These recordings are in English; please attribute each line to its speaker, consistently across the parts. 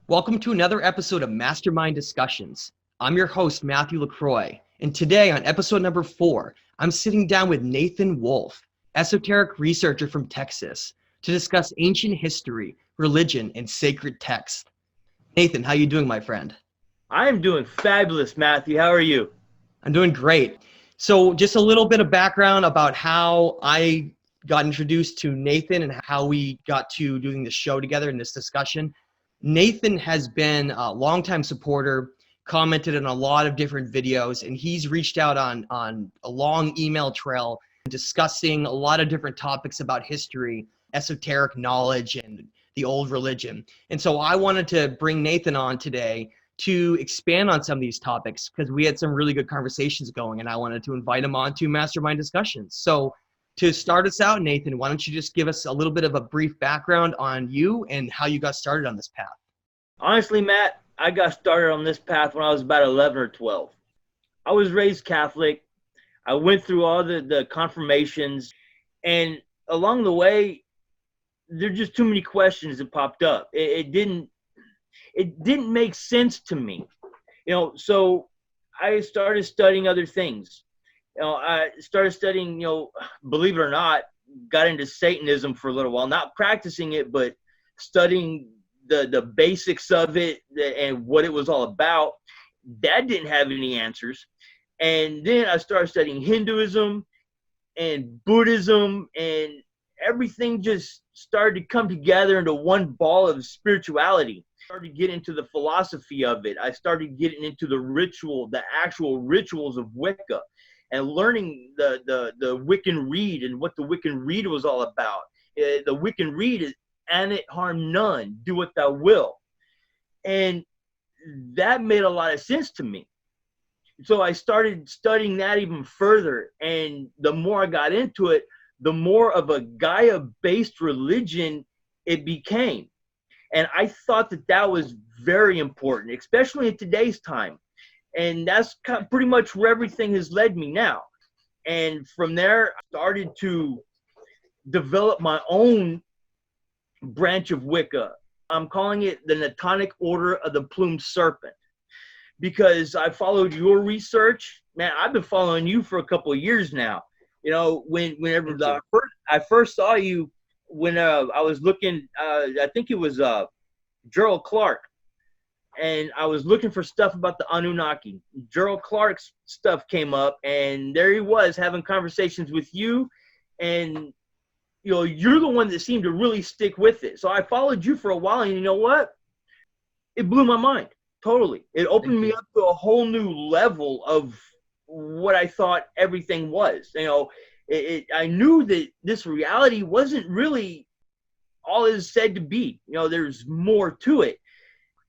Speaker 1: Welcome to another episode of Mastermind Discussions. I'm your host, Matthew LaCroix, and today on episode number 4, I'm sitting down with Nathan Wolfe, esoteric researcher from Texas, to discuss ancient history, religion, and sacred text. Nathan, how you doing, my friend?
Speaker 2: I am doing fabulous, Matthew. How are you?
Speaker 1: I'm doing great. So just a little bit of background about how I got introduced to Nathan and how we got to doing this show together in this discussion. Nathan has been a longtime supporter, commented on a lot of different videos, and he's reached out on a long email trail discussing a lot of different topics about history, esoteric knowledge, and the old religion. And so I wanted to bring Nathan on today to expand on some of these topics because we had some really good conversations going, and I wanted to invite him on to Mastermind Discussions. So to start us out, Nathan, why don't you just give us a little bit of a brief background on you and how you got started on this path?
Speaker 2: Honestly, Matt, I got started on this path when I was about 11 or 12. I was raised Catholic. I went through all the confirmations, and along the way, there are just too many questions that popped up. It didn't make sense to me, So I started studying other things. I started studying, believe it or not, got into Satanism for a little while, not practicing it, but studying the basics of it and what it was all about. That didn't have any answers. And then I started studying Hinduism and Buddhism, and everything just started to come together into one ball of spirituality. I started to get into the philosophy of it. I started getting into the actual rituals of Wicca, and learning the Wiccan Rede and what the Wiccan Rede was all about. The Wiccan Rede is "and it harm none, do what thou will," and that made a lot of sense to me. So I started studying that even further, and the more I got into it, the more of a Gaia-based religion it became. And I thought that was very important, especially in today's time. And that's pretty much where everything has led me now. And from there, I started to develop my own branch of Wicca. I'm calling it the Natonic Order of the Plumed Serpent, because I followed your research. Man, I've been following you for a couple of years now. Whenever I first saw you, when I was looking, I think it was Gerald Clark, and I was looking for stuff about the Anunnaki. Gerald Clark's stuff came up, and there he was having conversations with you, and you're the one that seemed to really stick with it. So I followed you for a while, and you know what? It blew my mind. Totally. It opened me up to a whole new level of what I thought everything was. I knew that this reality wasn't really all it is said to be. There's more to it.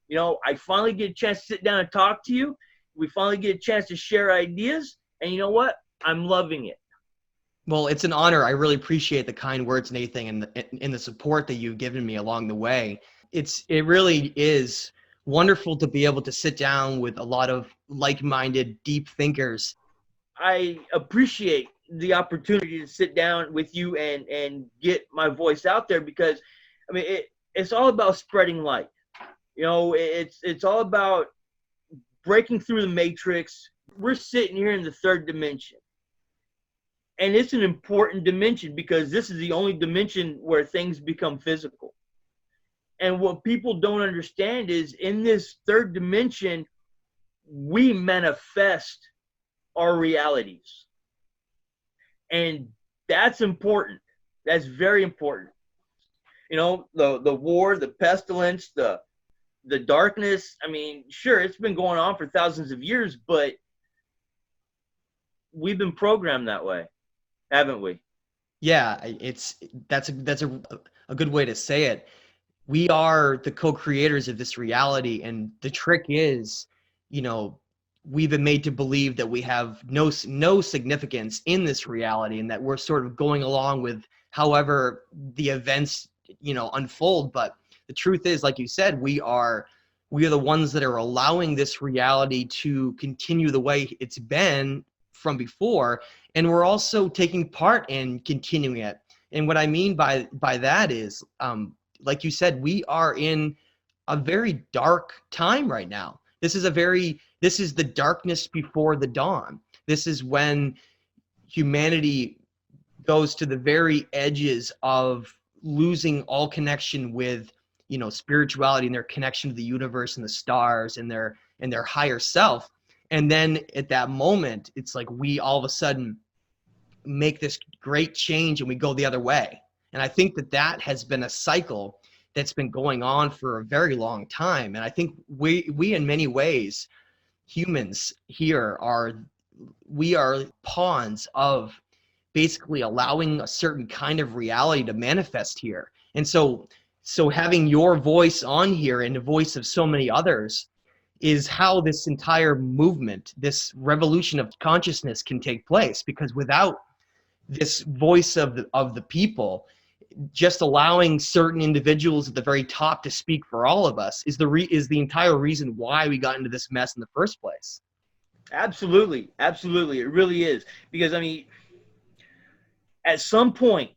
Speaker 2: I finally get a chance to sit down and talk to you. We finally get a chance to share ideas. And you know what? I'm loving it.
Speaker 1: Well, it's an honor. I really appreciate the kind words, Nathan, and the support that you've given me along the way. It really is wonderful to be able to sit down with a lot of like-minded, deep thinkers.
Speaker 2: I appreciate the opportunity to sit down with you and get my voice out there, because it's all about spreading light. It's all about breaking through the matrix. We're sitting here in the third dimension, and it's an important dimension because this is the only dimension where things become physical. And what people don't understand is, in this third dimension, we manifest our realities. And that's important. That's very important. The war, the pestilence, the darkness. Sure, it's been going on for thousands of years, but we've been programmed that way, haven't we?
Speaker 1: Yeah, that's a good way to say it. We are the co-creators of this reality, and the trick is, we've been made to believe that we have no significance in this reality, and that we're sort of going along with however the events unfold. But the truth is, like you said, we are the ones that are allowing this reality to continue the way it's been from before, and we're also taking part in continuing it. And what I mean by that is, like you said, we are in a very dark time right now. This is the darkness before the dawn. This is when humanity goes to the very edges of losing all connection with, spirituality and their connection to the universe and the stars and their higher self. And then at that moment, it's like we all of a sudden make this great change and we go the other way. And I think that has been a cycle that's been going on for a very long time. And I think we in many ways, humans here we are pawns of basically allowing a certain kind of reality to manifest here. And so having your voice on here and the voice of so many others is how this entire movement, this revolution of consciousness can take place. Because without this voice of the people, just allowing certain individuals at the very top to speak for all of us is the entire reason why we got into this mess in the first place.
Speaker 2: Absolutely. Absolutely. It really is. Because, I mean, at some point,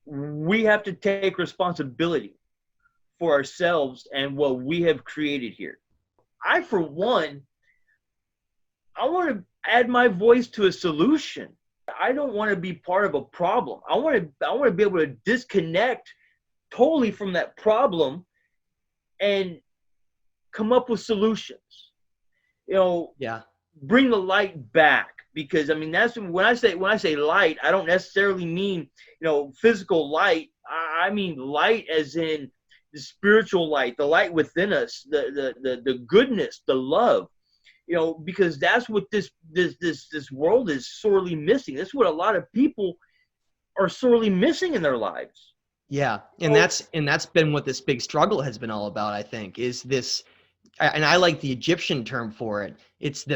Speaker 2: we have to take responsibility for ourselves and what we have created here. I, for one, I want to add my voice to a solution. I don't want to be part of a problem. I want to be able to disconnect totally from that problem and come up with solutions.
Speaker 1: Yeah.
Speaker 2: Bring the light back, because I mean that's when I say light, I don't necessarily mean physical light. I mean light as in the spiritual light, the light within us, the goodness, the love. Because that's what this world is sorely missing. That's what a lot of people are sorely missing in their lives.
Speaker 1: Yeah, and that's been what this big struggle has been all about, I think, is this, and I like the Egyptian term for it. It's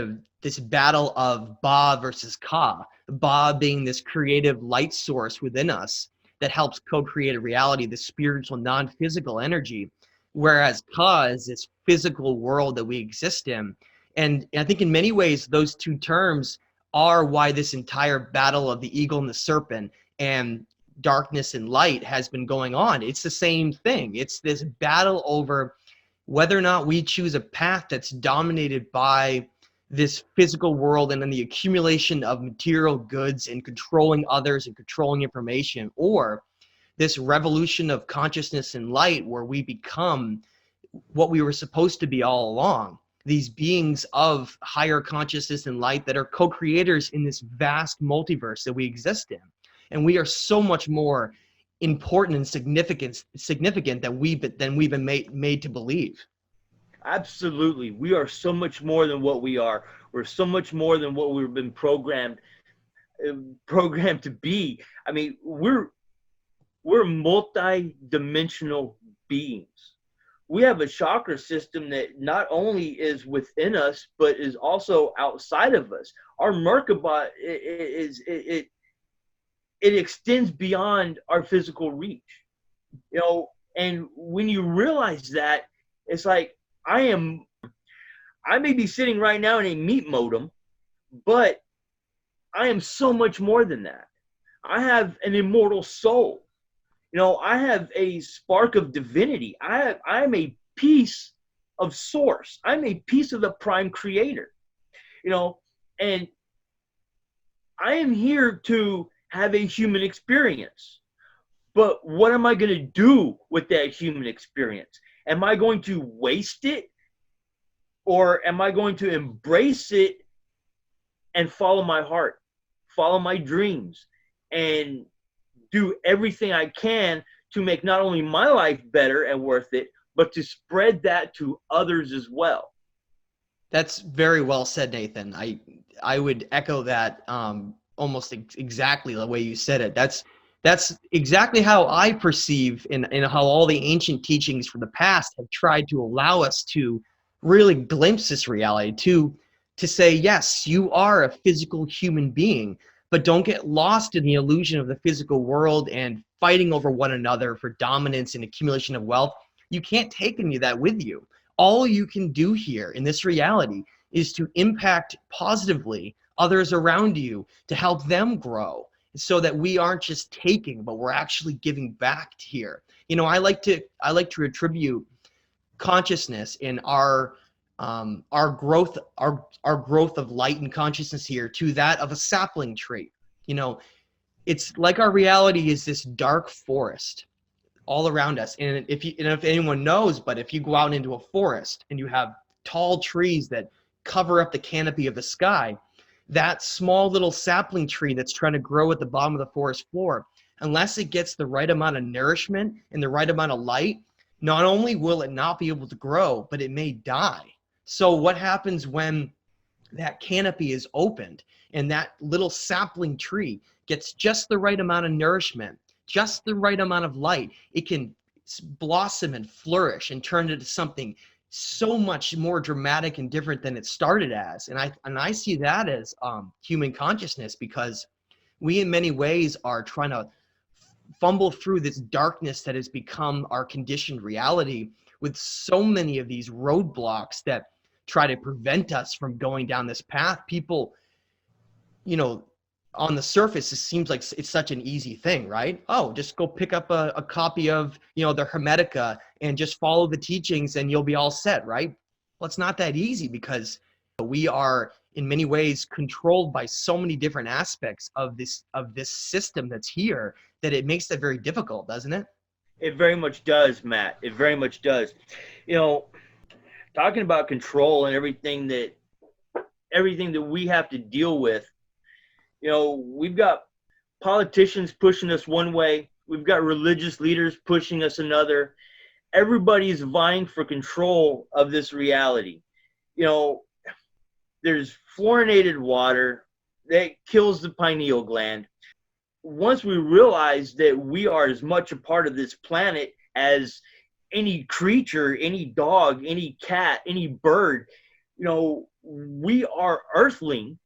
Speaker 1: this battle of Ba versus Ka. Ba being this creative light source within us that helps co-create a reality, the spiritual, non-physical energy, whereas Ka is this physical world that we exist in. And I think in many ways, those two terms are why this entire battle of the eagle and the serpent and darkness and light has been going on. It's the same thing. It's this battle over whether or not we choose a path that's dominated by this physical world and then the accumulation of material goods and controlling others and controlling information, or this revolution of consciousness and light where we become what we were supposed to be all along. These beings of higher consciousness and light that are co-creators in this vast multiverse that we exist in. And we are so much more important and significant than we've been made to believe.
Speaker 2: Absolutely. We are so much more than what we are. We're so much more than what we've been programmed to be. I mean, we're multi-dimensional beings. We have a chakra system that not only is within us, but is also outside of us. Our Merkaba it extends beyond our physical reach. And when you realize that, it's like I may be sitting right now in a meat modem, but I am so much more than that. I have an immortal soul. I have a spark of divinity. I am a piece of source. I'm a piece of the prime creator, and I am here to have a human experience. But what am I going to do with that human experience? Am I going to waste it? Or am I going to embrace it and follow my heart, follow my dreams, and do everything I can to make not only my life better and worth it, but to spread that to others as well?
Speaker 1: That's very well said, Nathan. I would echo that almost exactly the way you said it. That's exactly how I perceive and how all the ancient teachings from the past have tried to allow us to really glimpse this reality, to say, yes, you are a physical human being, but don't get lost in the illusion of the physical world and fighting over one another for dominance and accumulation of wealth. You can't take any of that with you. All you can do here in this reality is to impact positively others around you, to help them grow, so that we aren't just taking, but we're actually giving back here. I like to attribute consciousness and our growth of light and consciousness here to that of a sapling tree. You know, it's like our reality is this dark forest all around us. And if anyone knows, but if you go out into a forest and you have tall trees that cover up the canopy of the sky, that small little sapling tree that's trying to grow at the bottom of the forest floor, unless it gets the right amount of nourishment and the right amount of light, not only will it not be able to grow, but it may die. So what happens when that canopy is opened and that little sapling tree gets just the right amount of nourishment, just the right amount of light, it can blossom and flourish and turn into something so much more dramatic and different than it started as. And I see that as human consciousness, because we in many ways are trying to fumble through this darkness that has become our conditioned reality, with so many of these roadblocks that try to prevent us from going down this path. People, you know, on the surface, it seems like it's such an easy thing, right? Oh, just go pick up a copy of, you know, the Hermetica and just follow the teachings and you'll be all set, right? Well, it's not that easy, because we are in many ways controlled by so many different aspects of this system that's here, that it makes it very difficult, doesn't it?
Speaker 2: It very much does, Matt. It very much does. You know, talking about control and everything that we have to deal with. You know, we've got politicians pushing us one way. We've got religious leaders pushing us another. Everybody's vying for control of this reality. You know, there's fluorinated water that kills the pineal gland. Once we realize that we are as much a part of this planet as any creature, any dog, any cat, any bird, you know, we are earthling,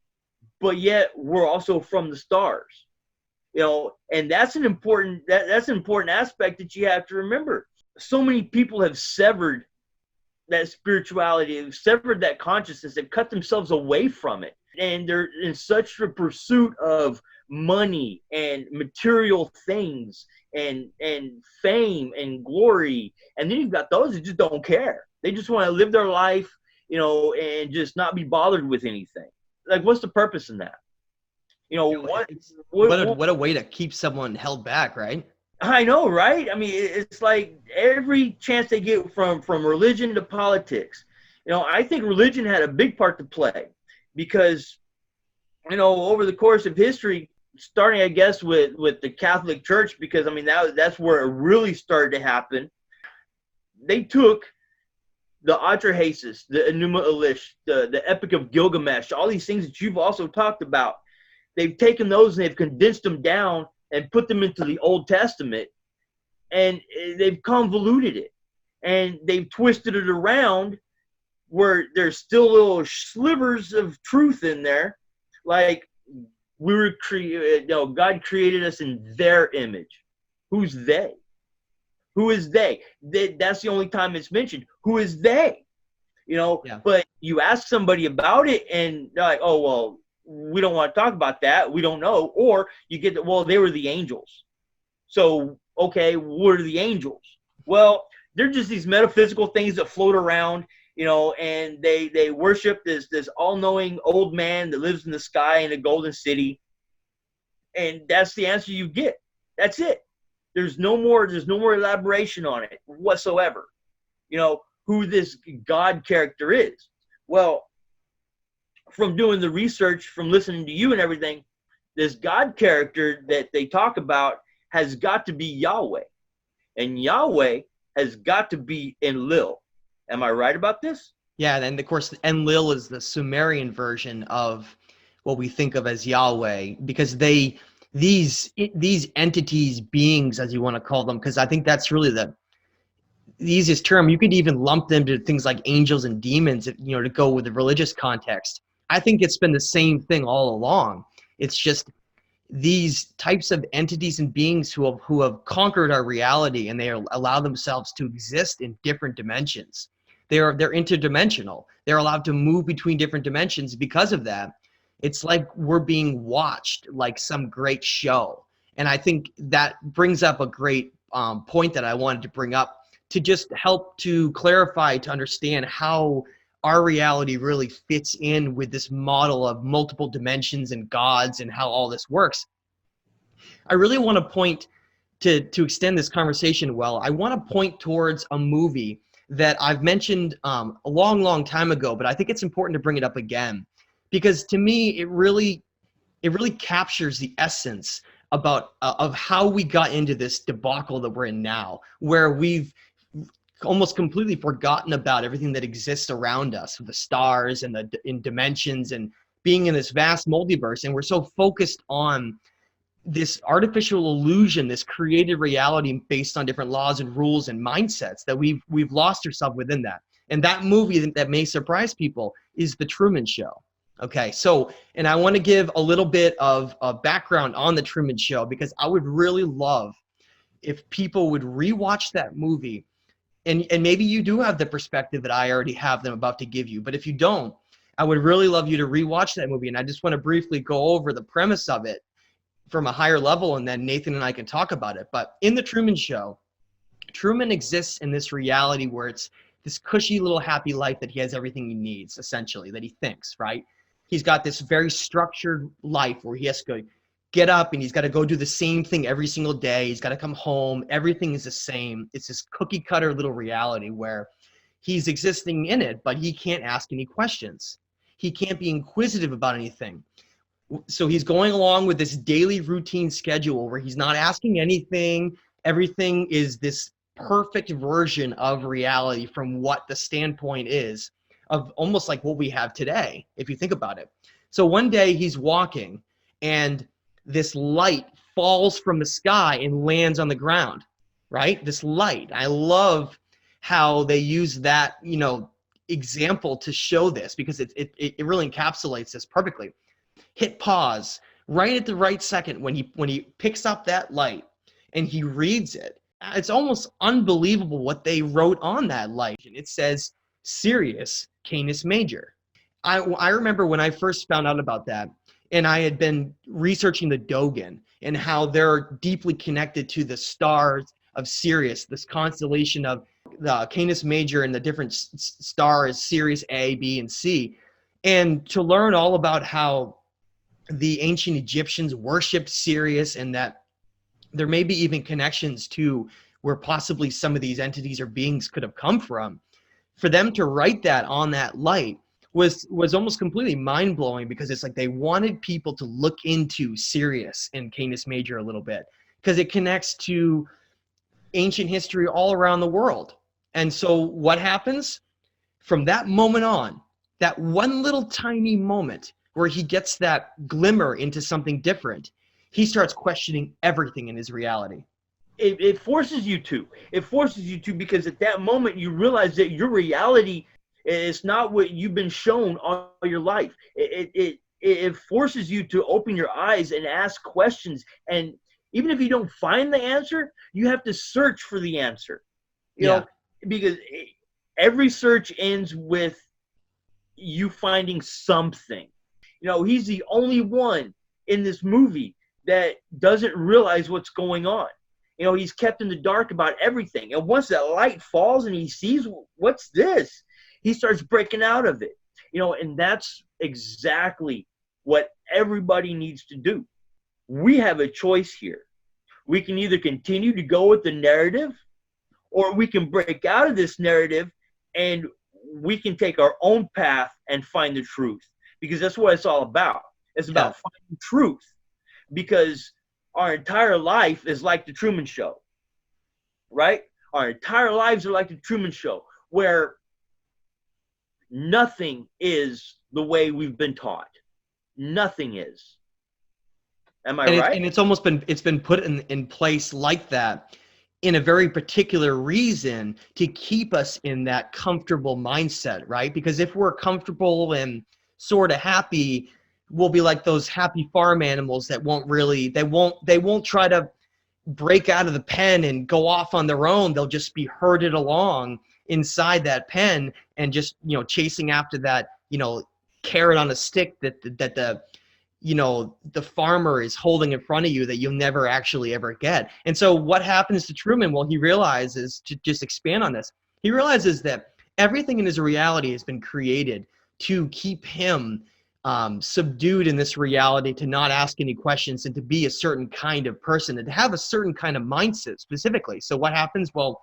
Speaker 2: but yet we're also from the stars, you know, and that's an important aspect that you have to remember. So many people have severed that spirituality, have severed that consciousness, have cut themselves away from it, and they're in such a pursuit of money and material things and fame and glory. And then you've got those that just don't care. They just want to live their life, you know, and just not be bothered with anything. Like, what's the purpose in that? You know,
Speaker 1: what a way to keep someone held back, right?
Speaker 2: I know, right? I mean, it's like every chance they get from religion to politics. You know, I think religion had a big part to play, because, you know, over the course of history, starting, I guess, with the Catholic Church, because, I mean, that's where it really started to happen. They took the Atrahasis, the Enuma Elish, the Epic of Gilgamesh, all these things that you've also talked about. They've taken those and they've condensed them down and put them into the Old Testament, and they've convoluted it, and they've twisted it around where there's still little slivers of truth in there, like we were created. You know, God created us in their image. Who's they? Who is they? That's the only time it's mentioned. Who is they? You know, yeah. But you ask somebody about it and they're like, oh, well, we don't want to talk about that. We don't know. Or you get, well, they were the angels. So, okay, what are the angels? Well, they're just these metaphysical things that float around, you know, and they worship this all-knowing old man that lives in the sky in a golden city. And that's the answer you get. That's it. There's no more elaboration on it whatsoever. You know, who this God character is. Well, from doing the research, from listening to you and everything, this God character that they talk about has got to be Yahweh. And Yahweh has got to be Enlil. Am I right about this?
Speaker 1: Yeah, and of course, Enlil is the Sumerian version of what we think of as Yahweh, because these entities, beings, as you want to call them, because I think that's really the easiest term. You could even lump them to things like angels and demons, you know, to go with the religious context. I think it's been the same thing all along. It's just these types of entities and beings who have conquered our reality, and they allow themselves to exist in different dimensions. They're interdimensional. They're allowed to move between different dimensions because of that. It's like we're being watched like some great show. And I think that brings up a great point that I wanted to bring up to just help to clarify, to understand how our reality really fits in with this model of multiple dimensions and gods and how all this works. I really want to point to extend this conversation well. I want to point towards a movie that I've mentioned a long time ago, but I think it's important to bring it up again because to me it really captures the essence about of how we got into this debacle that we're in now, where we've almost completely forgotten about everything that exists around us, the stars and in dimensions and being in this vast multiverse, and we're so focused on this artificial illusion, this created reality based on different laws and rules and mindsets that we've lost ourselves within that. And that movie that may surprise people is The Truman Show. Okay, so, and I want to give a little bit of background on The Truman Show because I would really love if people would rewatch that movie. And maybe you do have the perspective that I already have them about to give you. But if you don't, I would really love you to rewatch that movie. And I just want to briefly go over the premise of it from a higher level, and then Nathan and I can talk about it. But in The Truman Show, Truman exists in this reality where it's this cushy little happy life that he has everything he needs, essentially, that he thinks, right? He's got this very structured life where he has to get up and he's got to go do the same thing every single day. He's got to come home. Everything is the same. It's this cookie cutter little reality where he's existing in it, but he can't ask any questions. He can't be inquisitive about anything. So he's going along with this daily routine schedule where he's not asking anything. Everything is this perfect version of reality from what the standpoint is of almost like what we have today, if you think about it. So one day he's walking and this light falls from the sky and lands on the ground, right? This light. I love how they use that, example to show this because it really encapsulates this perfectly. Hit pause right at the right second when he picks up that light and he reads it. It's almost unbelievable what they wrote on that light. And it says Sirius Canis Major. I remember when I first found out about that, and I had been researching the Dogon and how they're deeply connected to the stars of Sirius, this constellation of the Canis Major and the different stars, Sirius A, B, and C. And to learn all about how the ancient Egyptians worshipped Sirius and that there may be even connections to where possibly some of these entities or beings could have come from. For them to write that on that light was almost completely mind-blowing because it's like they wanted people to look into Sirius and Canis Major a little bit because it connects to ancient history all around the world. And so what happens? From that moment on, that one little tiny moment where he gets that glimmer into something different, he starts questioning everything in his reality.
Speaker 2: It forces you to. It forces you to because at that moment you realize that your reality is not what you've been shown all your life. It forces you to open your eyes and ask questions. And even if you don't find the answer, you have to search for the answer. You know, because every search ends with you finding something. He's the only one in this movie that doesn't realize what's going on. He's kept in the dark about everything. And once that light falls and he sees, what's this? He starts breaking out of it. And that's exactly what everybody needs to do. We have a choice here. We can either continue to go with the narrative or we can break out of this narrative and we can take our own path and find the truth. Because that's what it's all about. It's about finding truth. Because our entire life is like the Truman Show, right? Our entire lives are like the Truman Show, where nothing is the way we've been taught. Nothing is. Am I right?
Speaker 1: And it's been put in place like that in a very particular reason to keep us in that comfortable mindset, right? Because if we're comfortable and sort of happy, we'll be like those happy farm animals that they won't try to break out of the pen and go off on their own. They'll just be herded along inside that pen and just chasing after that carrot on a stick that the the farmer is holding in front of you that you'll never actually ever get. And so what happens to Truman? Well, he realizes, to just expand on this, he realizes that everything in his reality has been created to keep him subdued in this reality, to not ask any questions and to be a certain kind of person and to have a certain kind of mindset specifically. So what happens? Well,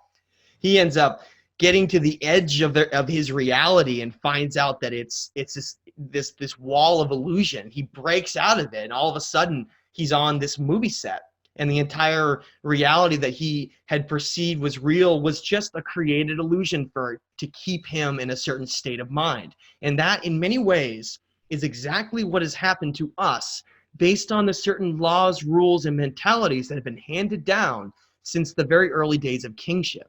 Speaker 1: he ends up getting to the edge of his reality and finds out that it's this wall of illusion. He breaks out of it, and all of a sudden he's on this movie set, and the entire reality that he had perceived was real was just a created illusion to keep him in a certain state of mind. And that, in many ways, is exactly what has happened to us based on the certain laws, rules, and mentalities that have been handed down since the very early days of kingship.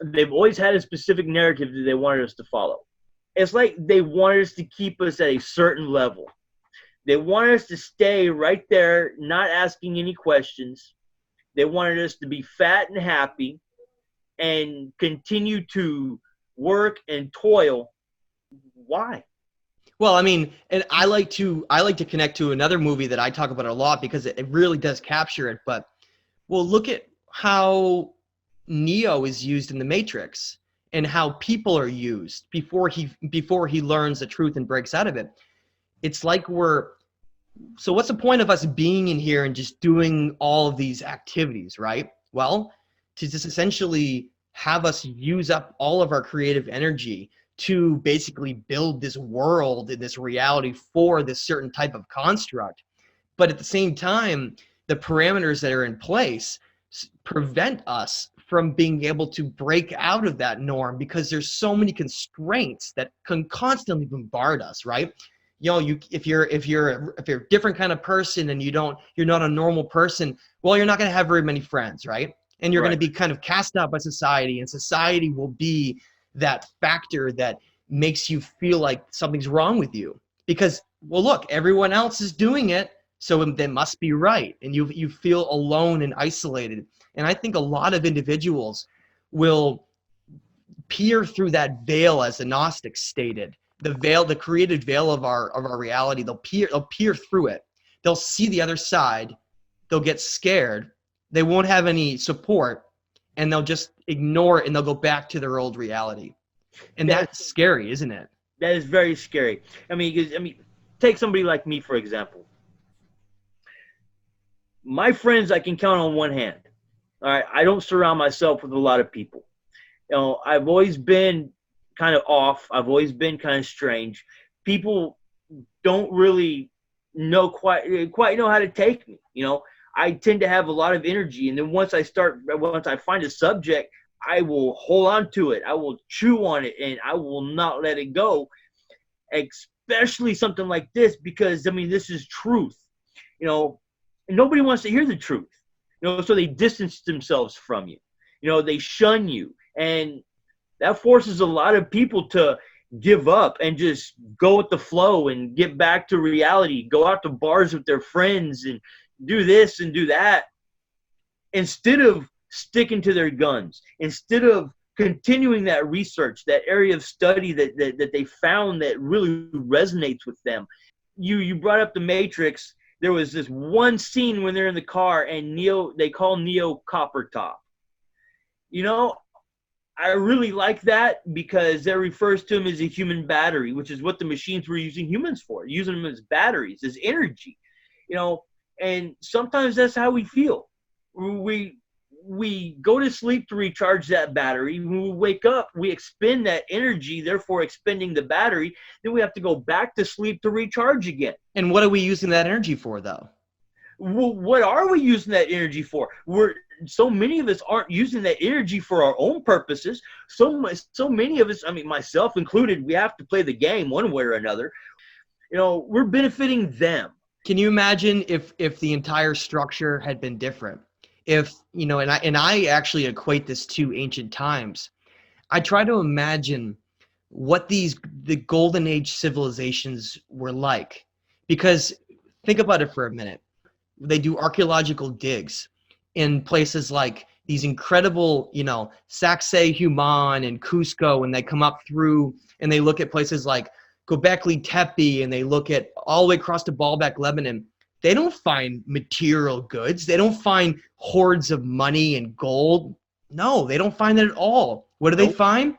Speaker 2: They've always had a specific narrative that they wanted us to follow. It's like they wanted us to keep us at a certain level. They wanted us to stay right there, not asking any questions. They wanted us to be fat and happy and continue to work and toil. Why?
Speaker 1: Well, I mean, and I like to connect to another movie that I talk about a lot because it really does capture it. But, well, look at how Neo is used in The Matrix and how people are used before he learns the truth and breaks out of it. It's like so what's the point of us being in here and just doing all of these activities, right? Well, to just essentially have us use up all of our creative energy to basically build this world and this reality for this certain type of construct. But at the same time, the parameters that are in place prevent us from being able to break out of that norm because there's so many constraints that can constantly bombard us, right? If you're a different kind of person and you're not a normal person, well, you're not going to have very many friends, right? And you're going to be kind of cast out by society, and society will be that factor that makes you feel like something's wrong with you because, well, look, everyone else is doing it, so they must be right, and you feel alone and isolated. And I think a lot of individuals will peer through that veil, as the Gnostics stated, the created veil of our reality. They'll peer through it. They'll see the other side. They'll get scared. They won't have any support, and they'll just ignore it, and they'll go back to their old reality. And that's scary, isn't it?
Speaker 2: That is very scary. I mean, take somebody like me, for example. My friends, I can count on one hand. All right, I don't surround myself with a lot of people. I've always been kind of off. I've always been kind of strange. People don't really quite know how to take me. I tend to have a lot of energy, and then once I find a subject, I will hold on to it. I will chew on it, and I will not let it go. Especially something like this, because this is truth. And nobody wants to hear the truth. So they distance themselves from you. They shun you, and that forces a lot of people to give up and just go with the flow and get back to reality, go out to bars with their friends and do this and do that, instead of sticking to their guns, instead of continuing that research, that area of study that they found that really resonates with them. You brought up The Matrix. There was this one scene when they're in the car and they call Neo Copper Top. I really like that because that refers to him as a human battery, which is what the machines were using humans for, using them as batteries, as energy. And sometimes that's how we feel. We go to sleep to recharge that battery. When we wake up, we expend that energy, therefore expending the battery. Then we have to go back to sleep to recharge again.
Speaker 1: And what are we using that energy for, though?
Speaker 2: Well, what are we using that energy for? So many of us aren't using that energy for our own purposes. So many of us, myself included, we have to play the game one way or another. We're benefiting them.
Speaker 1: Can you imagine if the entire structure had been different? If, and I actually equate this to ancient times. I try to imagine what the golden age civilizations were like, because think about it for a minute. They do archaeological digs in places like these incredible, Sacsayhuaman and Cusco, and they come up through and they look at places like Göbekli Tepe and they look at all the way across to Baalbek, Lebanon, they don't find material goods. They don't find hordes of money and gold. No, they don't find that at all. What do they
Speaker 2: Nope.
Speaker 1: find?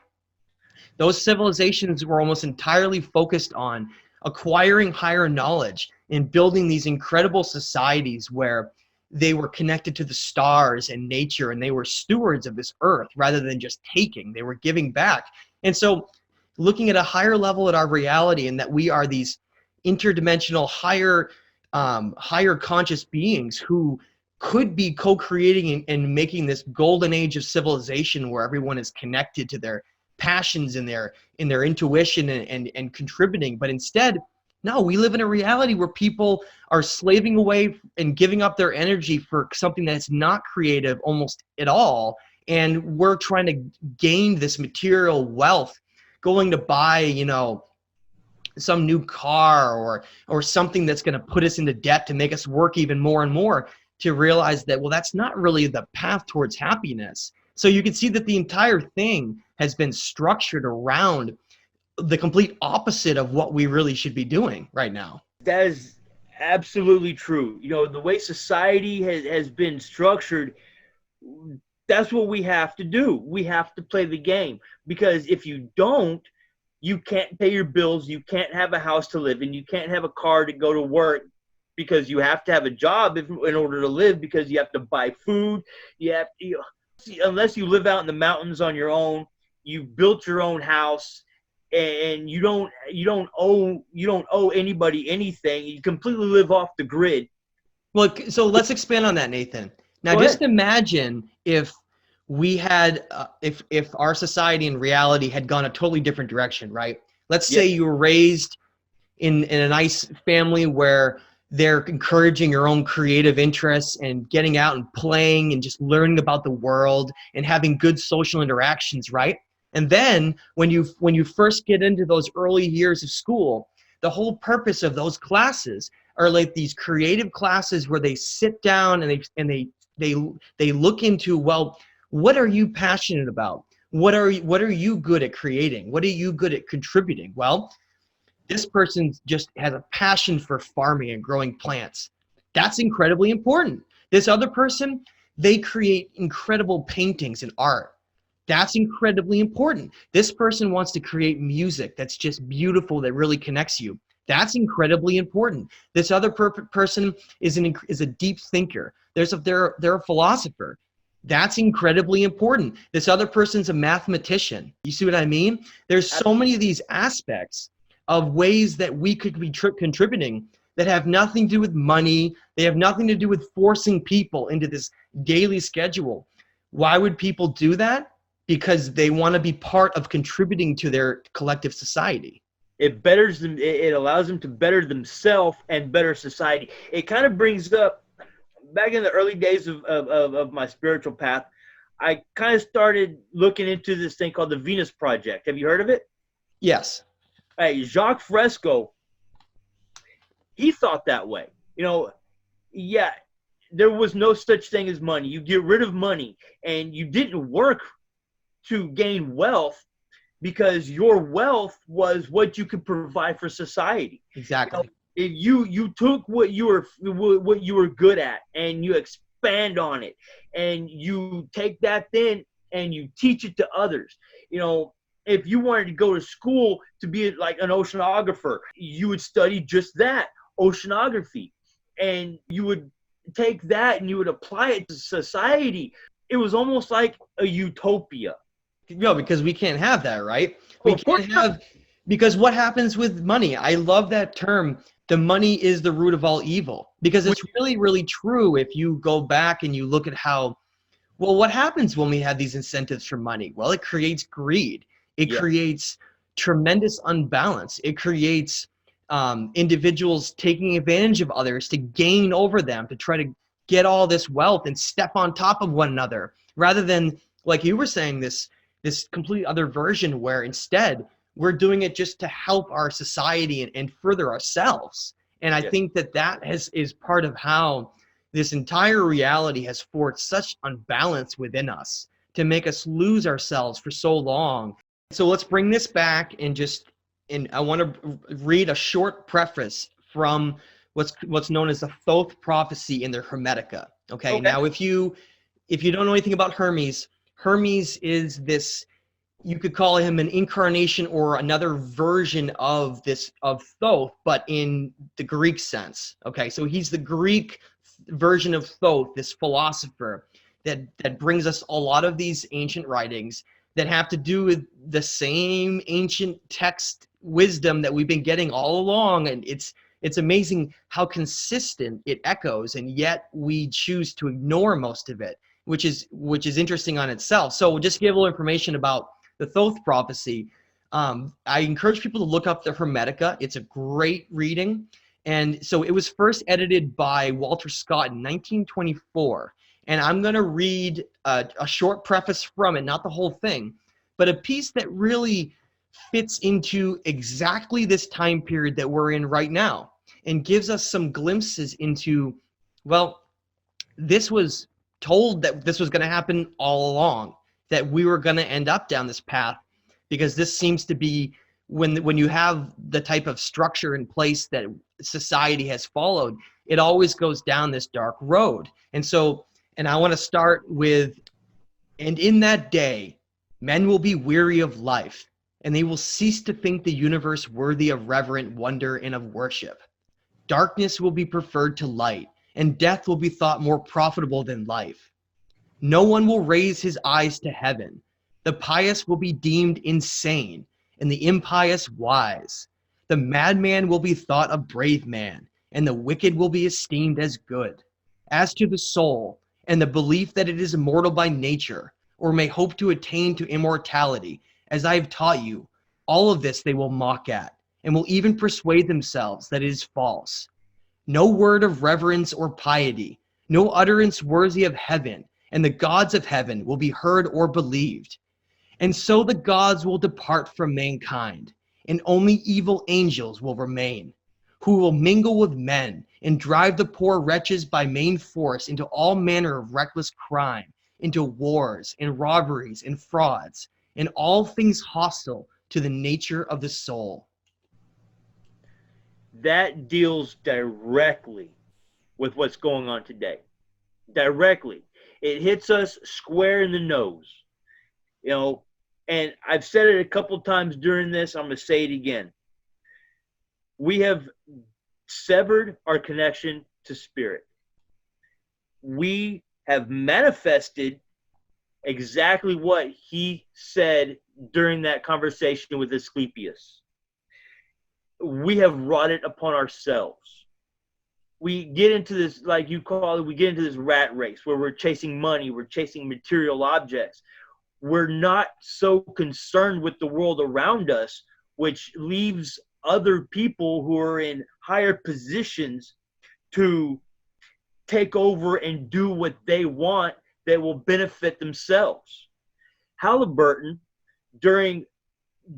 Speaker 1: Those civilizations were almost entirely focused on acquiring higher knowledge and building these incredible societies where they were connected to the stars and nature, and they were stewards of this earth rather than just taking. They were giving back. And so looking at a higher level at our reality, and that we are these interdimensional higher conscious beings who could be co-creating and making this golden age of civilization where everyone is connected to their passions and their intuition and contributing. But instead, no, we live in a reality where people are slaving away and giving up their energy for something that's not creative almost at all. And we're trying to gain this material wealth, going to buy, some new car or something that's going to put us into debt to make us work even more and more, to realize that, well, that's not really the path towards happiness. So you can see that the entire thing has been structured around the complete opposite of what we really should be doing right now.
Speaker 2: That is absolutely true. The way society has been structured, that's what we have to do. We have to play the game, because if you don't, you can't pay your bills, you can't have a house to live in, you can't have a car to go to work, because you have to have a job in order to live, because you have to buy food. Unless you live out in the mountains on your own, you built your own house, and you don't owe anybody anything. You completely live off the grid.
Speaker 1: Well, so let's expand on that, Nathan. Now,
Speaker 2: Go
Speaker 1: just
Speaker 2: ahead.
Speaker 1: imagine if we had, if our society and reality had gone a totally different direction, right? Let's say you were raised in a nice family where they're encouraging your own creative interests and getting out and playing and just learning about the world and having good social interactions, right? And then when you first get into those early years of school, the whole purpose of those classes are like these creative classes where they sit down and they look into, well, what are you passionate about? What are you good at creating? What are you good at contributing? Well, this person just has a passion for farming and growing plants. That's incredibly important. This other person, they create incredible paintings and art. That's incredibly important. This person wants to create music that's just beautiful, that really connects you. That's incredibly important. This other person is a deep thinker. They're a philosopher. That's incredibly important. This other person's a mathematician. You see what I mean? There's so many of these aspects of ways that we could be contributing that have nothing to do with money. They have nothing to do with forcing people into this daily schedule. Why would people do that? Because they want to be part of contributing to their collective society.
Speaker 2: It betters them. It allows them to better themselves and better society. It kind of brings up, back in the early days of my spiritual path, I kind of started looking into this thing called the Venus Project. Have you heard of it?
Speaker 1: Yes.
Speaker 2: Hey, Jacques Fresco, he thought that way. There was no such thing as money. You get rid of money, and you didn't work to gain wealth, because your wealth was what you could provide for society.
Speaker 1: Exactly.
Speaker 2: If you took what you were good at and you expand on it, and you take that then and you teach it to others. If you wanted to go to school to be like an oceanographer, you would study just that, oceanography, and you would take that and you would apply it to society. It was almost like a utopia.
Speaker 1: No, because we can't have that, right? We can't have, because what happens with money? I love that term. The money is the root of all evil, because it's really, really true. If you go back and you look at how, well, what happens when we have these incentives for money? Well, it creates greed. It creates tremendous unbalance. It creates individuals taking advantage of others to gain over them, to try to get all this wealth and step on top of one another, rather than, like you were saying, this complete other version where instead we're doing it just to help our society and further ourselves. And I think that is part of how this entire reality has forged such unbalance within us to make us lose ourselves for so long. So let's bring this back and just and I want to read a short preface from what's known as the Thoth prophecy in the Hermetica. Okay,
Speaker 2: Okay.
Speaker 1: now if you don't know anything about Hermes, Hermes is this, you could call him an incarnation or another version of Thoth, but in the Greek sense. Okay, so he's the Greek version of Thoth, this philosopher that brings us a lot of these ancient writings that have to do with the same ancient text wisdom that we've been getting all along, and it's amazing how consistent it echoes, and yet we choose to ignore most of it, which is interesting on itself. So just to give a little information about the Thoth prophecy, I encourage people to look up the Hermetica. It's a great reading. And so it was first edited by Walter Scott in 1924. And I'm going to read a short preface from it, not the whole thing, but a piece that really fits into exactly this time period that we're in right now and gives us some glimpses into, well, this was told that this was going to happen all along, that we were going to end up down this path, because this seems to be when you have the type of structure in place that society has followed, it always goes down this dark road. And I want to start with, and in that day, men will be weary of life, and they will cease to think the universe worthy of reverent wonder and of worship. Darkness will be preferred to light, and death will be thought more profitable than life. No one will raise his eyes to heaven. The pious will be deemed insane, and the impious wise. The madman will be thought a brave man, and the wicked will be esteemed as good. As to the soul, and the belief that it is immortal by nature, or may hope to attain to immortality, as I have taught you, all of this they will mock at, and will even persuade themselves that it is false. No word of reverence or piety, no utterance worthy of heaven, and the gods of heaven will be heard or believed. And so the gods will depart from mankind, and only evil angels will remain, who will mingle with men and drive the poor wretches by main force into all manner of reckless crime, into wars and robberies and frauds, and all things hostile to the nature of the soul.
Speaker 2: That deals directly with what's going on today. Directly. It hits us square in the nose. You know, and I've said it a couple times during this, I'm going to say it again. We have severed our connection to spirit. We have manifested exactly what he said during that conversation with Asclepius. We have wrought it upon ourselves. We get into this, like you call it, we get into this rat race where we're chasing money, we're chasing material objects. We're not so concerned with the world around us, which leaves other people who are in higher positions to take over and do what they want that will benefit themselves. Halliburton, during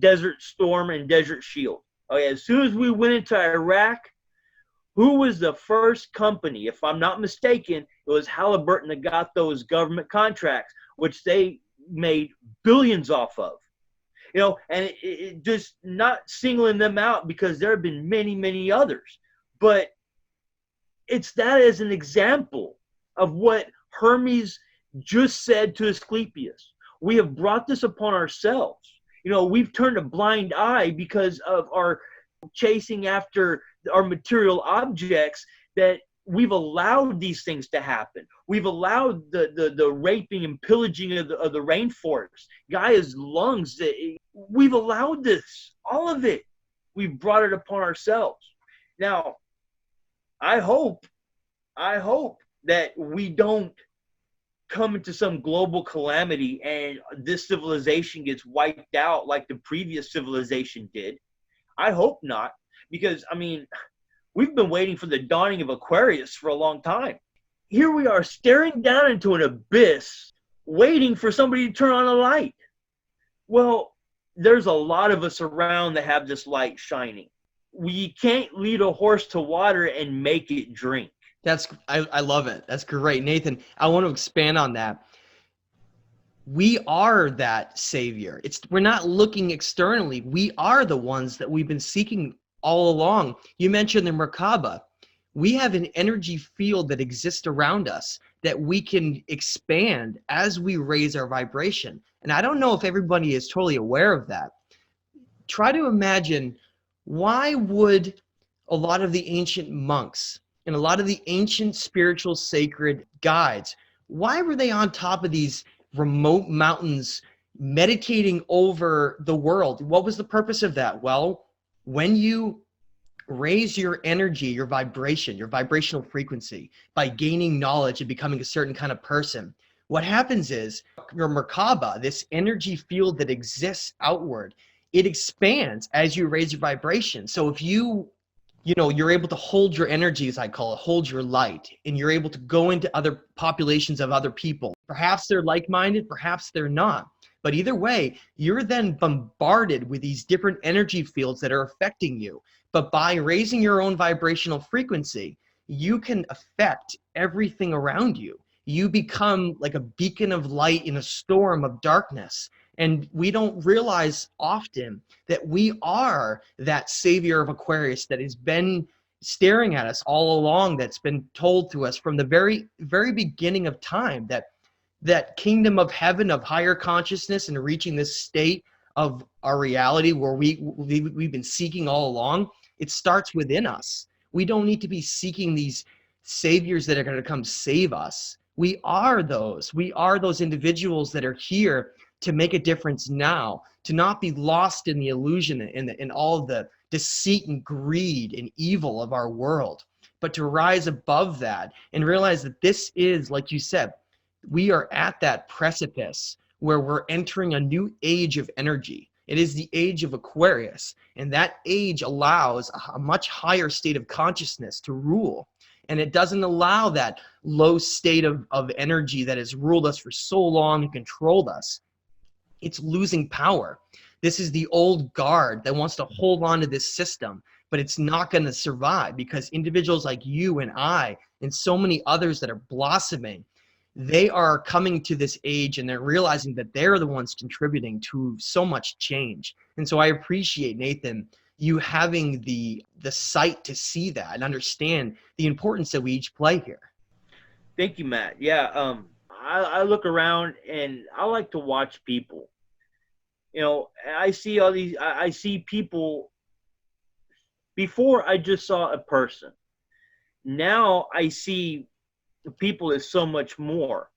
Speaker 2: Desert Storm and Desert Shield, okay, as soon as we went into Iraq, who was the first company? If I'm not mistaken, it was Halliburton that got those government contracts, which they made billions off of. You know, and it just not singling them out because there have been many, many others. But it's that as an example of what Hermes just said to Asclepius. We have brought this upon ourselves. You know, we've turned a blind eye because of our chasing after our material objects, that we've allowed these things to happen. We've allowed the raping and pillaging of the rainforest, Gaia's lungs. We've allowed this, all of it. We've brought it upon ourselves. Now, I hope that we don't come into some global calamity and this civilization gets wiped out like the previous civilization did. I hope not, because, I mean, we've been waiting for the dawning of Aquarius for a long time. Here we are staring down into an abyss, waiting for somebody to turn on a light. Well, there's a lot of us around that have this light shining. We can't lead a horse to water and make it drink.
Speaker 1: I love it. That's great. Nathan, I want to expand on that. we are that savior. We're not looking externally. We are the ones that we've been seeking all along. You mentioned the Merkaba. We have an energy field that exists around us that we can expand as we raise our vibration. And I don't know if everybody is totally aware of that. Try to imagine, why would a lot of the ancient monks and a lot of the ancient spiritual sacred guides, why were they on top of these remote mountains meditating over the world? What was the purpose of that? Well, when you raise your energy, your vibration, your vibrational frequency by gaining knowledge and becoming a certain kind of person, what happens is your Merkaba, this energy field that exists outward, it expands as you raise your vibration. So if you're able to hold your energy, as I call it, hold your light, and you're able to go into other populations of other people. Perhaps they're like-minded, perhaps they're not. But either way, you're then bombarded with these different energy fields that are affecting you. But by raising your own vibrational frequency, you can affect everything around you. You become like a beacon of light in a storm of darkness. And we don't realize often that we are that savior of Aquarius that has been staring at us all along, that's been told to us from the very, very beginning of time, that kingdom of heaven, of higher consciousness, and reaching this state of our reality where we've been seeking all along. It starts within us. We don't need to be seeking these saviors that are going to come save us. We are those. We are those individuals that are here to make a difference now, to not be lost in the illusion and all the deceit and greed and evil of our world, but to rise above that and realize that this is, like you said, we are at that precipice where we're entering a new age of energy. It is the age of Aquarius, and that age allows a much higher state of consciousness to rule. And it doesn't allow that low state of energy that has ruled us for so long and controlled us. It's losing power. This is the old guard that wants to hold on to this system, but it's not going to survive, because individuals like you and I and so many others that are blossoming, they are coming to this age and they're realizing that they're the ones contributing to so much change. And so I appreciate, Nathan, you having the sight to see that and understand the importance that we each play here.
Speaker 2: Thank you, Matt. Yeah, I look around and I like to watch people. I see all these, I see people. Before, I just saw a person. Now I see the people as so much more.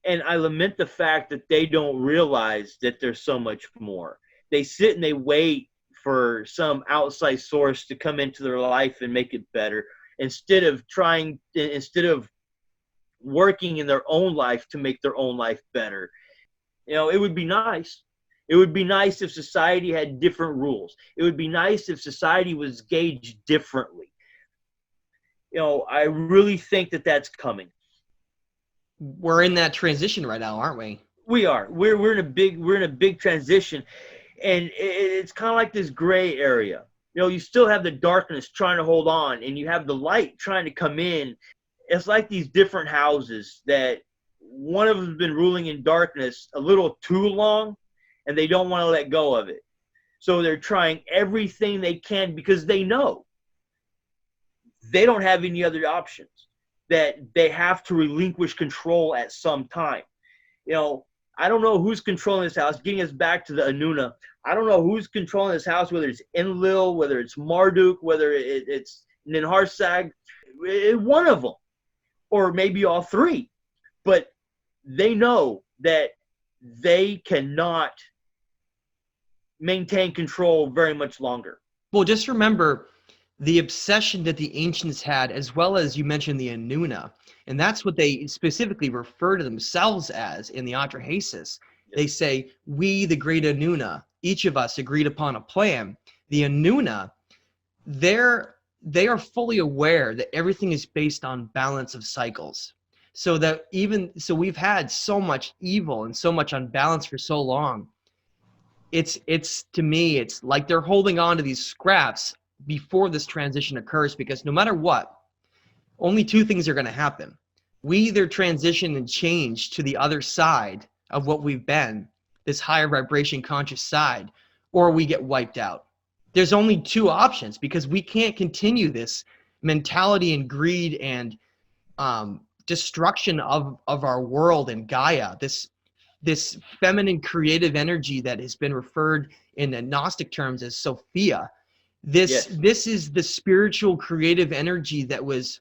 Speaker 2: And I lament the fact that they don't realize that there's so much more. They sit and they wait for some outside source to come into their life and make it better, instead of working in their own life to make their own life better. It would be nice. It would be nice if society had different rules. It would be nice if society was gauged differently. I really think that that's coming.
Speaker 1: We're in that transition right now, aren't we?
Speaker 2: We are. We're in a big transition, and it's kind of like this gray area. You still have the darkness trying to hold on, and you have the light trying to come in. It's like these different houses that one of them has been ruling in darkness a little too long, and they don't want to let go of it. So they're trying everything they can, because they know they don't have any other options, that they have to relinquish control at some time. I don't know who's controlling this house. Getting us back to the Anuna, I don't know who's controlling this house, whether it's Enlil, whether it's Marduk, whether it's Ninharsag, one of them, or maybe all three. But they know that they cannot maintain control very much longer.
Speaker 1: Well, just remember the obsession that the ancients had, as well as you mentioned the Anuna, and that's what they specifically refer to themselves as in the Atrahasis. They say, we, the great Anuna, each of us agreed upon a plan. The Anuna, they are fully aware that everything is based on balance of cycles. So we've had so much evil and so much unbalance for so long. It's to me, it's like they're holding on to these scraps before this transition occurs, because no matter what, only two things are going to happen. we either transition and change to the other side of what we've been, this higher vibration conscious side, or we get wiped out. There's only two options, because we can't continue this mentality and greed and destruction of our world and Gaia, this feminine creative energy that has been referred in the Gnostic terms as Sophia. This is the spiritual creative energy that was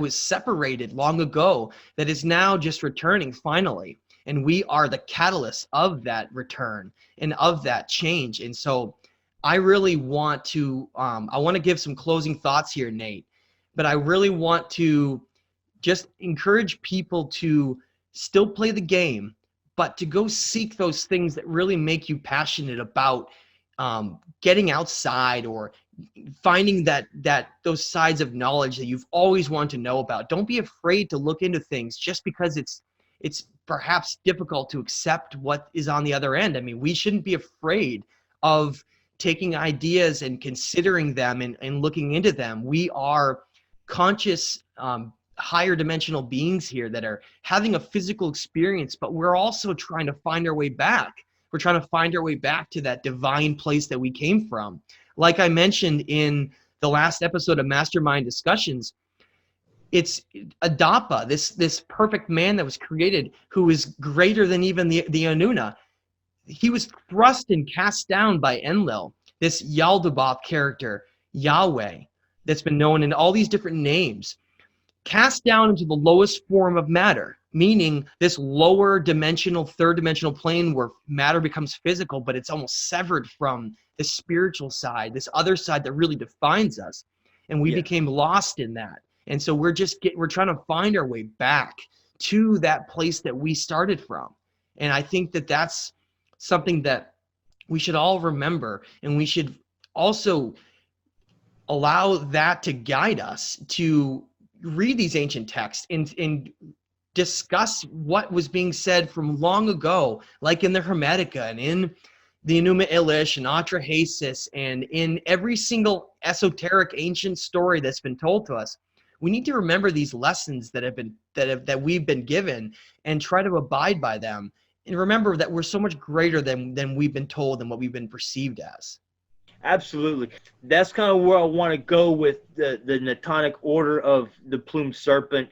Speaker 1: separated long ago, that is now just returning finally. And we are the catalyst of that return and of that change. And so I really want to, I want to give some closing thoughts here, Nate, but I really want to just encourage people to still play the game, but to go seek those things that really make you passionate about getting outside, or finding that those sides of knowledge that you've always wanted to know about. Don't be afraid to look into things just because it's perhaps difficult to accept what is on the other end. I mean, we shouldn't be afraid of taking ideas and considering them and looking into them. We are conscious, higher dimensional beings here that are having a physical experience, but we're also trying to find our way back. We're trying to find our way back to that divine place that we came from. Like I mentioned in the last episode of Mastermind Discussions, it's Adapa, this perfect man that was created, who is greater than even the Anuna. He was thrust and cast down by Enlil, this Yaldabaoth character, Yahweh, that's been known in all these different names, cast down into the lowest form of matter, meaning this lower dimensional, third dimensional plane where matter becomes physical, but it's almost severed from the spiritual side, this other side that really defines us. And we became lost in that. And so we're trying to find our way back to that place that we started from. And I think that that's something that we should all remember, and we should also allow that to guide us to read these ancient texts and discuss what was being said from long ago, like in the Hermetica and in the Enuma Elish and Atrahasis, and in every single esoteric ancient story that's been told to us. We need to remember these lessons that we've been given, and try to abide by them. And remember that we're so much greater than we've been told and what we've been perceived as.
Speaker 2: Absolutely. That's kind of where I want to go with the Natonic order of the plumed serpent,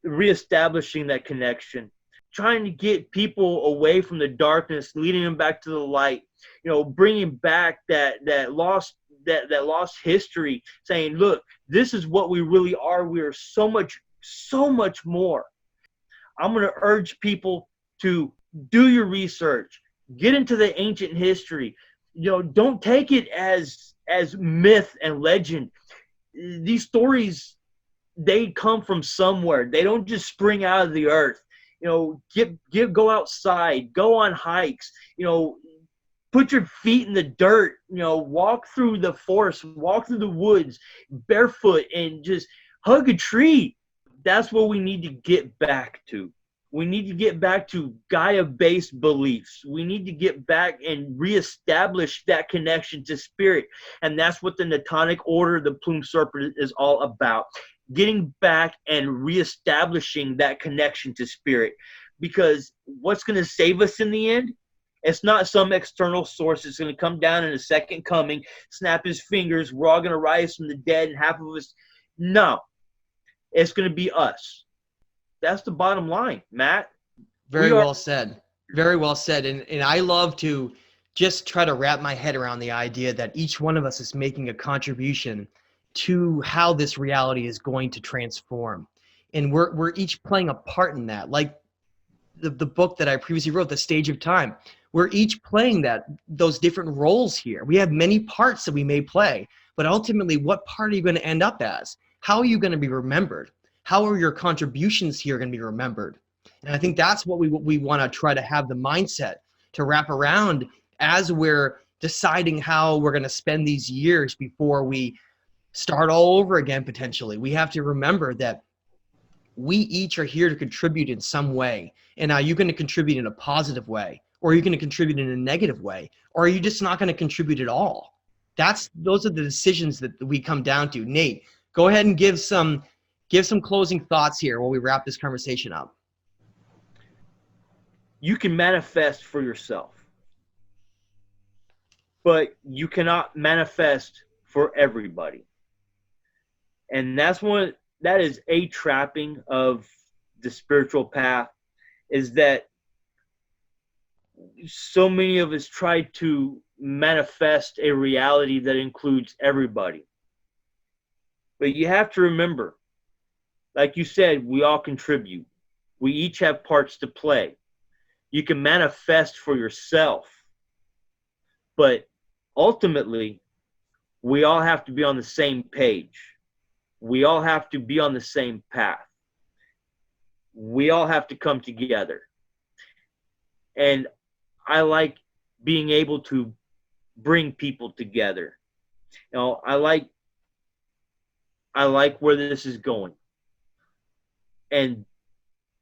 Speaker 2: reestablishing that connection, trying to get people away from the darkness, leading them back to the light, bringing back that lost history, saying, look, this is what we really are. We are so much more. I'm going to urge people to do your research, get into the ancient history. Don't take it as myth and legend. These stories, they come from somewhere. They don't just spring out of the earth. Go outside, go on hikes, put your feet in the dirt, walk through the forest, walk through the woods barefoot, and just hug a tree. That's what we need to get back to. We need to get back to Gaia-based beliefs. We need to get back and reestablish that connection to spirit. And that's what the Natonic order, the plumed serpent, is all about. Getting back and reestablishing that connection to spirit. Because what's going to save us in the end? It's not some external source that's going to come down in a second coming, snap his fingers, we're all going to rise from the dead, and half of us. No. It's going to be us. That's the bottom line, Matt.
Speaker 1: Very well said. Very well said. And I love to just try to wrap my head around the idea that each one of us is making a contribution to how this reality is going to transform. And we're each playing a part in that. Like the book that I previously wrote, The Stage of Time, we're each playing those different roles here. We have many parts that we may play, but ultimately, what part are you going to end up as? How are you going to be remembered? How are your contributions here going to be remembered? And I think that's what we want to try to have the mindset to wrap around as we're deciding how we're going to spend these years before we start all over again, potentially. We have to remember that we each are here to contribute in some way. And are you going to contribute in a positive way? Or are you going to contribute in a negative way? Or are you just not going to contribute at all? Those are the decisions that we come down to. Nate, go ahead and give some give some closing thoughts here while we wrap this conversation up.
Speaker 2: You can manifest for yourself, but you cannot manifest for everybody. And that is a trapping of the spiritual path, is that so many of us try to manifest a reality that includes everybody. But you have to remember, like you said, we all contribute. We each have parts to play. You can manifest for yourself, but ultimately, we all have to be on the same page. We all have to be on the same path. We all have to come together. And I like being able to bring people together. You know, I like where this is going. And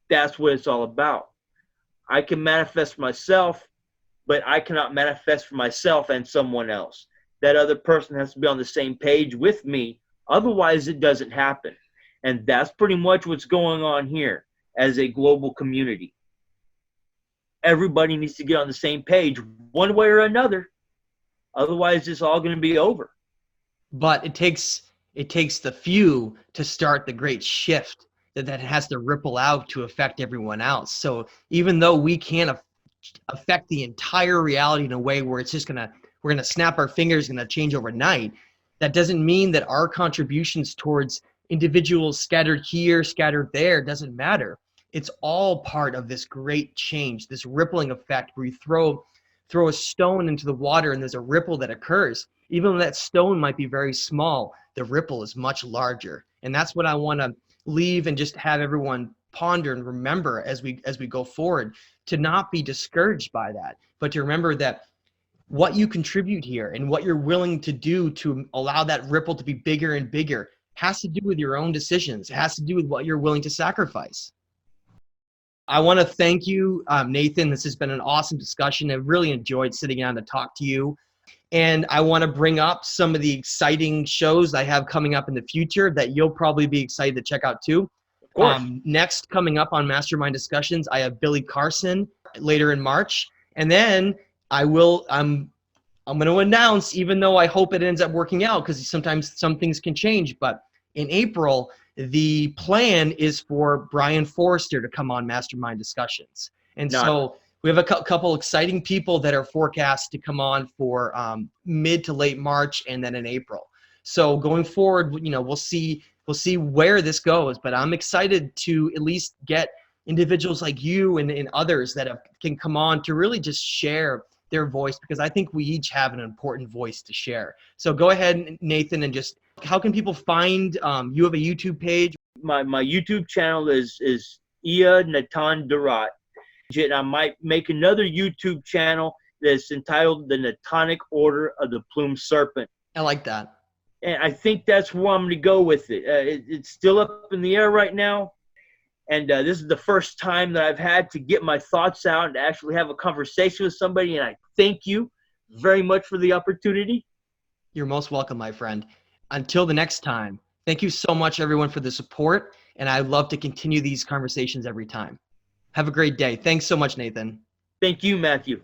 Speaker 2: that's what it's all about. I can manifest myself, but I cannot manifest for myself and someone else. That other person has to be on the same page with me. Otherwise, it doesn't happen. And that's pretty much what's going on here as a global community. Everybody needs to get on the same page one way or another. Otherwise, it's all going to be over.
Speaker 1: But it takes the few to start the great shift that has to ripple out to affect everyone else. So even though we can't affect the entire reality in a way where it's just we're gonna snap our fingers, gonna change overnight, that doesn't mean that our contributions towards individuals scattered here, scattered there, doesn't matter. It's all part of this great change, this rippling effect where you throw a stone into the water and there's a ripple that occurs. Even though that stone might be very small, the ripple is much larger. And that's what I want to leave and just have everyone ponder and remember as we go forward, to not be discouraged by that, but to remember that what you contribute here and what you're willing to do to allow that ripple to be bigger and bigger has to do with your own decisions. It has to do with what you're willing to sacrifice. I want to thank you, Nathan. This has been an awesome discussion. I really enjoyed sitting down to talk to you. And I want to bring up some of the exciting shows I have coming up in the future that you'll probably be excited to check out too.
Speaker 2: Of course.
Speaker 1: Next, coming up on Mastermind Discussions, I have Billy Carson later in March. And then I'm going to announce, even though I hope it ends up working out, because sometimes some things can change, but in April, the plan is for Brian Forrester to come on Mastermind Discussions. And so we have a couple exciting people that are forecast to come on for mid to late March and then in April. So going forward, we'll see where this goes, but I'm excited to at least get individuals like you and others that can come on to really just share their voice, because I think we each have an important voice to share. So go ahead, Nathan, and just how can people find you? Have a YouTube page?
Speaker 2: My YouTube channel is Ia Natan Darat. And I might make another YouTube channel that's entitled The Natonic Order of the Plumed Serpent.
Speaker 1: I like that.
Speaker 2: And I think that's where I'm going to go with it. It's still up in the air right now. And this is the first time that I've had to get my thoughts out and actually have a conversation with somebody. And I thank you very much for the opportunity.
Speaker 1: You're most welcome, my friend. Until the next time, thank you so much, everyone, for the support. And I'd love to continue these conversations every time. Have a great day. Thanks so much, Nathan.
Speaker 2: Thank you, Matthew.